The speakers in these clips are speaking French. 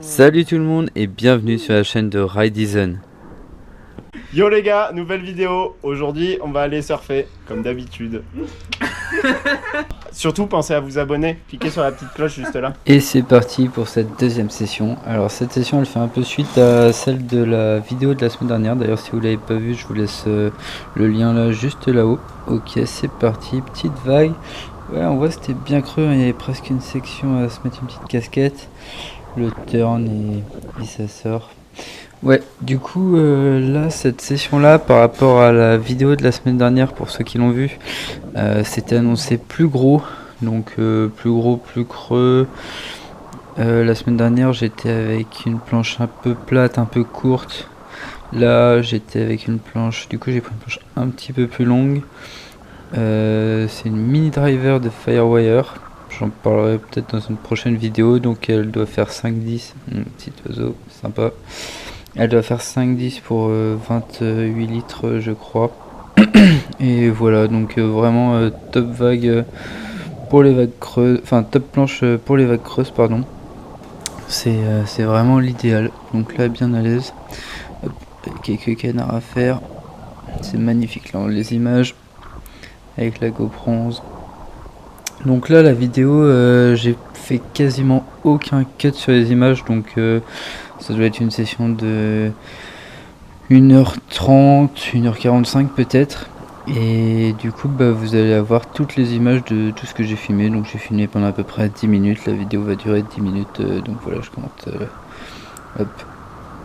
Salut tout le monde et bienvenue sur la chaîne de Rydizen. Yo les gars, nouvelle vidéo. Aujourd'hui, on va aller surfer, comme d'habitude. Surtout, pensez à vous abonner. Cliquez sur la petite cloche juste là. Et c'est parti pour cette deuxième session. Alors cette session elle fait un peu suite à celle de la vidéo de la semaine dernière. D'ailleurs si vous l'avez pas vu, je vous laisse le lien là juste là-haut. Ok, c'est parti, petite vague. Ouais, on voit c'était bien creux, hein. Il y avait presque une section à se mettre une petite casquette. Le turn et ça sort. Ouais, du coup là cette session là par rapport à la vidéo de la semaine dernière, pour ceux qui l'ont vu, c'était annoncé plus gros, donc plus gros, plus creux. La semaine dernière j'étais avec une planche un peu plate, un peu courte. Là j'étais avec une planche, du coup j'ai pris une planche un petit peu plus longue. C'est une mini driver de Firewire. J'en parlerai peut-être dans une prochaine vidéo. Donc elle doit faire 5-10. Petit oiseau, sympa. Elle doit faire 5-10 pour 28 litres je crois. Et voilà, donc vraiment top vague pour les vagues creuses. Enfin top planche pour les vagues creuses, pardon. C'est vraiment l'idéal. Donc là bien à l'aise. Hop, quelques canards à faire. C'est magnifique là, les images avec la GoPro 11. Donc là la vidéo j'ai fait quasiment aucun cut sur les images, donc ça doit être une session de 1h30, 1h45 peut-être. Et du coup vous allez avoir toutes les images de tout ce que j'ai filmé. Donc j'ai filmé pendant à peu près 10 minutes, la vidéo va durer 10 minutes, donc voilà je commente. Hop.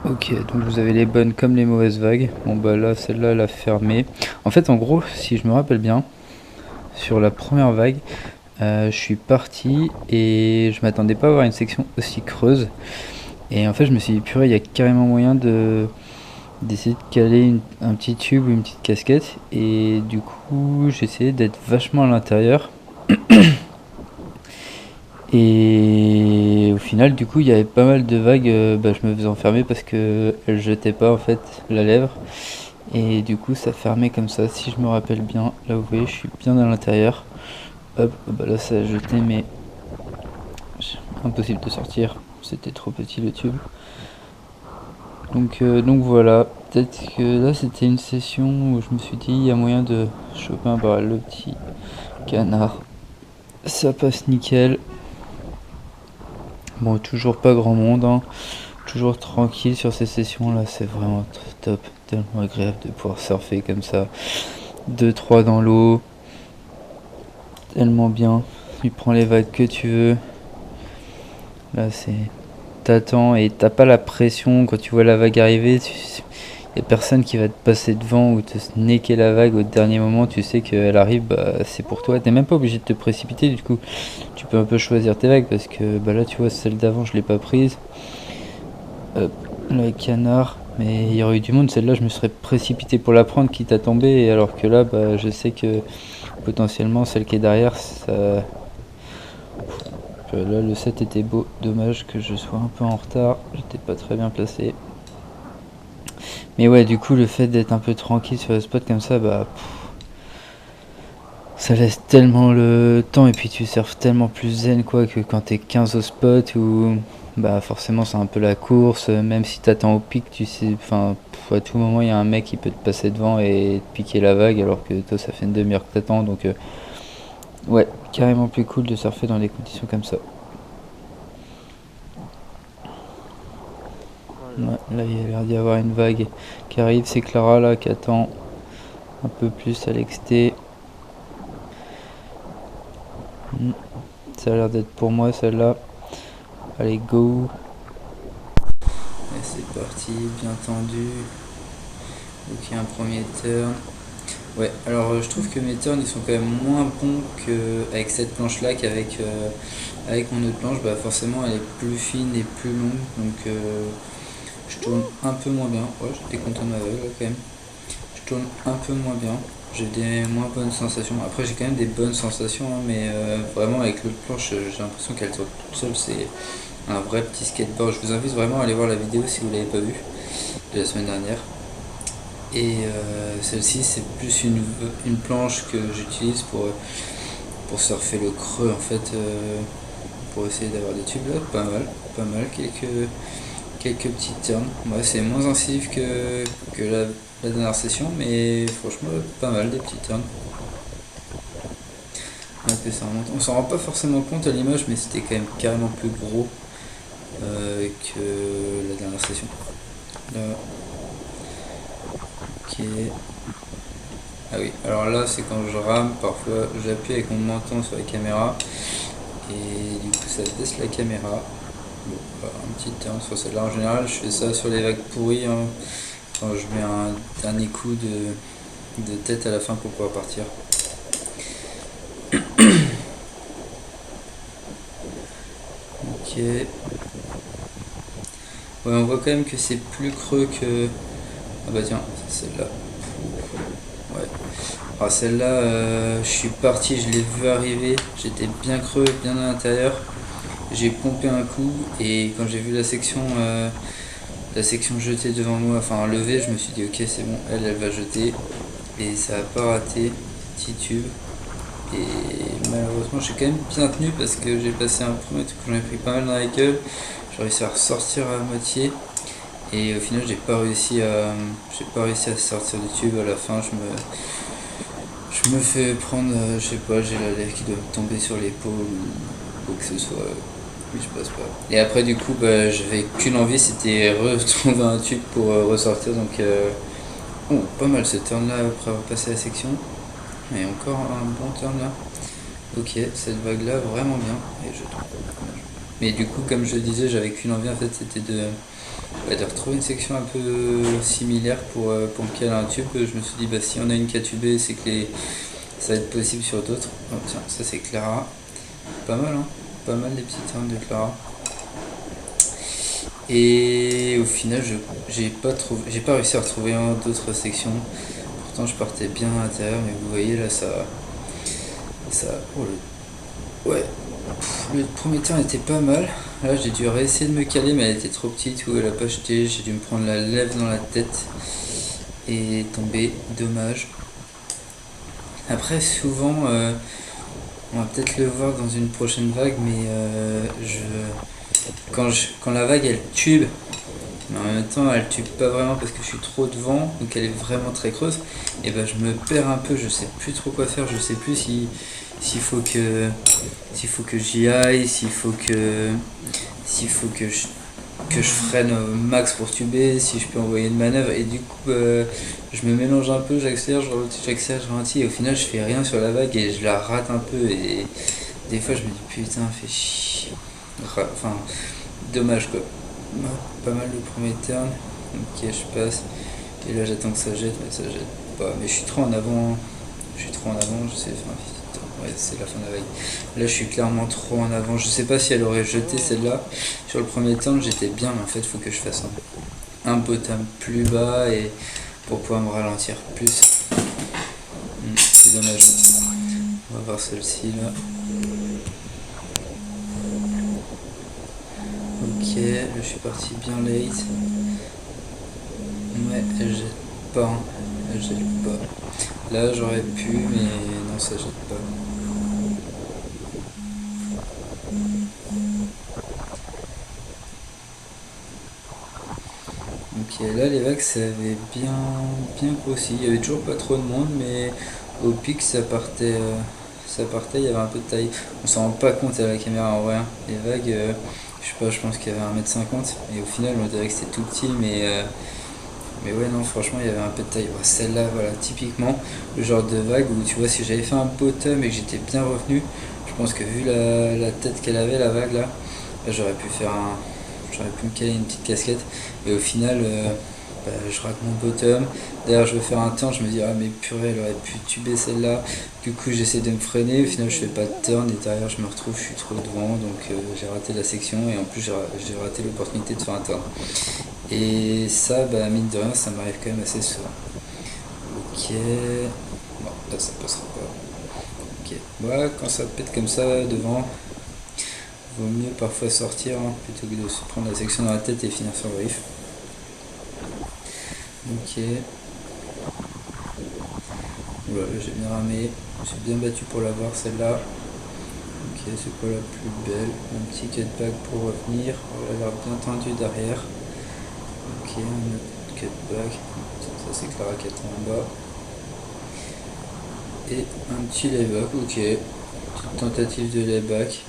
Ok, donc vous avez les bonnes comme les mauvaises vagues. Bon bah là celle-là elle a fermé. En fait en gros si je me rappelle bien, sur la première vague, je suis parti et je m'attendais pas à avoir une section aussi creuse. Et en fait je me suis dit purée, il y a carrément moyen d'essayer de caler un petit tube ou une petite casquette. Et du coup j'ai essayé d'être vachement à l'intérieur. Et au final du coup il y avait pas mal de vagues, je me faisais enfermer parce que elle jetait pas en fait la lèvre. Et du coup ça fermait comme ça, si je me rappelle bien. Là vous voyez je suis bien à l'intérieur. Hop, bah là ça a jeté, mais impossible de sortir, c'était trop petit le tube. Donc voilà, peut-être que là c'était une session où je me suis dit il y a moyen de choper un barrel, le petit canard. Ça passe nickel. Bon, toujours pas grand monde, hein. Toujours tranquille sur ces sessions là, c'est vraiment top, tellement agréable de pouvoir surfer comme ça. 2-3 dans l'eau, tellement bien. Tu prends les vagues que tu veux. Là c'est... T'attends et t'as pas la pression quand tu vois la vague arriver. Y a personne qui va te passer devant ou te snaker la vague au dernier moment. Tu sais qu'elle arrive, bah, c'est pour toi. T'es même pas obligé de te précipiter, du coup tu peux un peu choisir tes vagues, parce que bah là tu vois celle d'avant je l'ai pas prise. Hop, le canard, mais il y aurait eu du monde, celle-là je me serais précipité pour la prendre quitte à tomber, alors que là bah, je sais que potentiellement celle qui est derrière ça... Là le set était beau, dommage que je sois un peu en retard, j'étais pas très bien placé. Mais ouais, du coup le fait d'être un peu tranquille sur le spot comme ça, bah ça laisse tellement le temps, et puis tu surfes tellement plus zen quoi que quand t'es 15 au spot, où bah forcément c'est un peu la course, même si t'attends au pic, tu sais, enfin à tout moment il y a un mec qui peut te passer devant et te piquer la vague, alors que toi ça fait une demi-heure que t'attends, donc ouais, carrément plus cool de surfer dans des conditions comme ça. Ouais, là il y a l'air d'y avoir une vague qui arrive, c'est Clara là qui attend un peu plus à l'exté. Ça a l'air d'être pour moi celle-là. Allez go. Et c'est parti, bien tendu. Ok, un premier turn. Ouais, alors je trouve que mes turns ils sont quand même moins bons qu'avec cette planche là qu'avec avec mon autre planche. Bah forcément elle est plus fine et plus longue, donc je tourne un peu moins bien. Ouais, j'étais content de ma vague là quand même. Je tourne un peu moins bien. J'ai des moins bonnes sensations. Après j'ai quand même des bonnes sensations, hein, mais vraiment avec l'autre planche j'ai l'impression qu'elle tourne toute seule. C'est un vrai petit skateboard. Je vous invite vraiment à aller voir la vidéo si vous l'avez pas vue de la semaine dernière. Et celle-ci c'est plus une planche que j'utilise pour surfer le creux en fait. pour essayer d'avoir des tubes là, pas mal, quelques petites turns. Ouais, c'est moins incisif que la dernière session, mais franchement pas mal des petites turns. Ouais, ça remonte. On s'en rend pas forcément compte à l'image, mais c'était quand même carrément plus gros que la dernière session. Là. Ok. Ah oui, alors là c'est quand je rame, parfois j'appuie avec mon menton sur la caméra et du coup ça baisse la caméra. Bon, un petit turn sur celle-là. En général je fais ça sur les vagues pourries hein, quand je mets un dernier coup de tête à la fin pour pouvoir partir. Ok. Ouais, on voit quand même que c'est plus creux que... Ah bah tiens, c'est celle-là. Ouais. Alors celle-là, je suis parti, je l'ai vu arriver, j'étais bien creux, bien à l'intérieur. J'ai pompé un coup et quand j'ai vu la section jetée devant moi, enfin levée, je me suis dit ok c'est bon, elle va jeter. Et ça a pas raté, petit tube. Et malheureusement j'ai quand même bien tenu parce que j'ai passé un premier truc que j'en ai pris pas mal dans la gueule. J'ai réussi à ressortir à moitié. Et au final j'ai pas réussi à sortir du tube. À la fin je me fais prendre, je sais pas, j'ai la lèvre qui doit me tomber sur l'épaule ou quoi que ce soit. Oui, je passe pas. Et après du coup j'avais qu'une envie, c'était retrouver un tube pour ressortir. Donc oh, pas mal ce turn là après avoir passé la section. Et encore un bon turn là. Ok, cette vague là vraiment bien. Et je trouve. Mais du coup comme je disais j'avais qu'une envie en fait, c'était de retrouver une section un peu similaire pour me caler un tube. Je me suis dit bah si on a une qui a tubé c'est que ça va être possible sur d'autres. Oh tiens, ça c'est Clara. Pas mal hein, pas mal les petites turns de Clara. Et au final j'ai pas réussi à retrouver d'autres sections. Pourtant je partais bien à l'intérieur, mais vous voyez là ça oh, ouais. Le premier turn était pas mal. Là j'ai dû réessayer de me caler mais elle était trop petite ou elle a pas jeté. J'ai dû me prendre la lèvre dans la tête et tomber. Dommage. Après souvent on va peut-être le voir dans une prochaine vague mais quand la vague elle tube mais en même temps elle tube pas vraiment parce que je suis trop devant donc elle est vraiment très creuse et ben je me perds un peu, je sais plus trop quoi faire, je sais plus s'il faut que j'y aille, s'il faut que je freine au max pour tuber, si je peux envoyer une manœuvre et du coup je me mélange un peu, j'accélère, je ralentis et au final je fais rien sur la vague et je la rate un peu et des fois je me dis putain fait chier, enfin dommage quoi. Pas mal le premier turn, ok je passe et là j'attends que ça jette mais ça jette pas, mais je suis trop en avant, je sais, enfin, ouais c'est la fin de la vague. Là je suis clairement trop en avant, je sais pas si elle aurait jeté celle-là. Sur le premier turn j'étais bien mais en fait il faut que je fasse un bottom plus bas et pour pouvoir me ralentir plus. C'est dommage. On va voir celle-ci là. Ok, là je suis parti bien late. Ouais, elle jette pas, hein. Elle jette pas. Là j'aurais pu, mais non ça jette pas. Ok, là les vagues ça avait bien grossi. Il y avait toujours pas trop de monde, mais au pic ça partait, il y avait un peu de taille. On s'en rend pas compte à la caméra en vrai, hein. Les vagues, je sais pas, je pense qu'il y avait 1m50 et au final on dirait que c'était tout petit, mais ouais non franchement il y avait un peu de taille. Celle-là voilà typiquement le genre de vague où tu vois si j'avais fait un bottom et que j'étais bien revenu, je pense que vu la tête qu'elle avait la vague là, j'aurais pu me caler une petite casquette et au final je rate mon bottom. D'ailleurs je vais faire un turn, je me dis ah mais purée elle aurait pu tuber celle-là. Du coup j'essaie de me freiner, au final je fais pas de turn et derrière je me retrouve, je suis trop devant donc j'ai raté la section et en plus j'ai raté l'opportunité de faire un turn. Et ça mine de rien ça m'arrive quand même assez souvent. Ok. Bon là ça passera pas. Ok. Voilà, quand ça pète comme ça devant, vaut mieux parfois sortir hein, plutôt que de se prendre la section dans la tête et finir sur le riff. Ok. Voilà, j'ai bien ramé, j'ai bien battu pour l'avoir celle-là. Ok. c'est pas la plus belle. Un petit cutback pour revenir. Elle a l'air bien tendue derrière. Ok, un autre cutback. Ça c'est Clara qui est en bas. Et un petit layback, ok. Petite tentative de layback.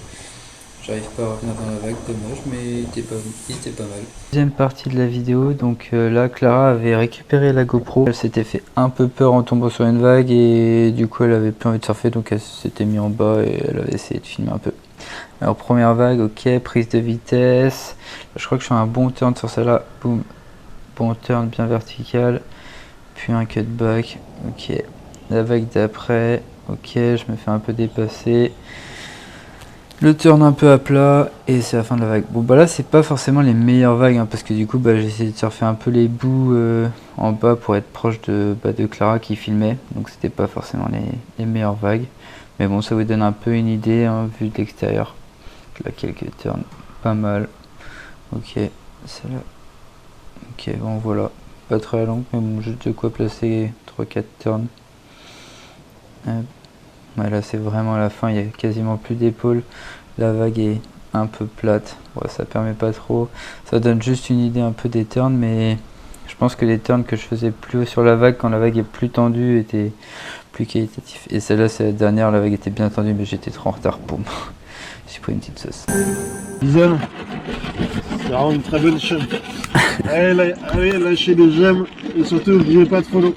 J'arrive pas à revenir dans la vague, dommage, mais il était pas mal. Deuxième partie de la vidéo, donc là Clara avait récupéré la GoPro. Elle s'était fait un peu peur en tombant sur une vague et du coup elle avait plus envie de surfer, donc elle s'était mise en bas et elle avait essayé de filmer un peu. Alors première vague, ok, prise de vitesse. Je crois que je fais un bon turn sur celle-là, boum. Bon turn bien vertical, puis un cutback, ok. La vague d'après, ok, je me fais un peu dépasser. Le turn un peu à plat et c'est la fin de la vague. Bon bah là c'est pas forcément les meilleures vagues hein, parce que du coup bah, j'ai essayé de surfer un peu les bouts en bas pour être proche de Clara qui filmait. Donc c'était pas forcément les meilleures vagues. Mais bon ça vous donne un peu une idée hein, vu de l'extérieur. Là quelques turns pas mal. Ok, celle-là. Ok bon voilà. Pas très long mais bon juste de quoi placer 3-4 turns. Ouais, là c'est vraiment la fin, il n'y a quasiment plus d'épaule, la vague est un peu plate, ouais, ça permet pas trop, ça donne juste une idée un peu des turns, mais je pense que les turns que je faisais plus haut sur la vague quand la vague est plus tendue étaient plus qualitatifs. Et celle-là c'est la dernière, la vague était bien tendue mais j'étais trop en retard, boum, j'ai pris une petite sauce. Dizaine, c'est vraiment une très bonne chaîne. Allez, lâchez des j'aime et surtout n'oubliez pas de follow.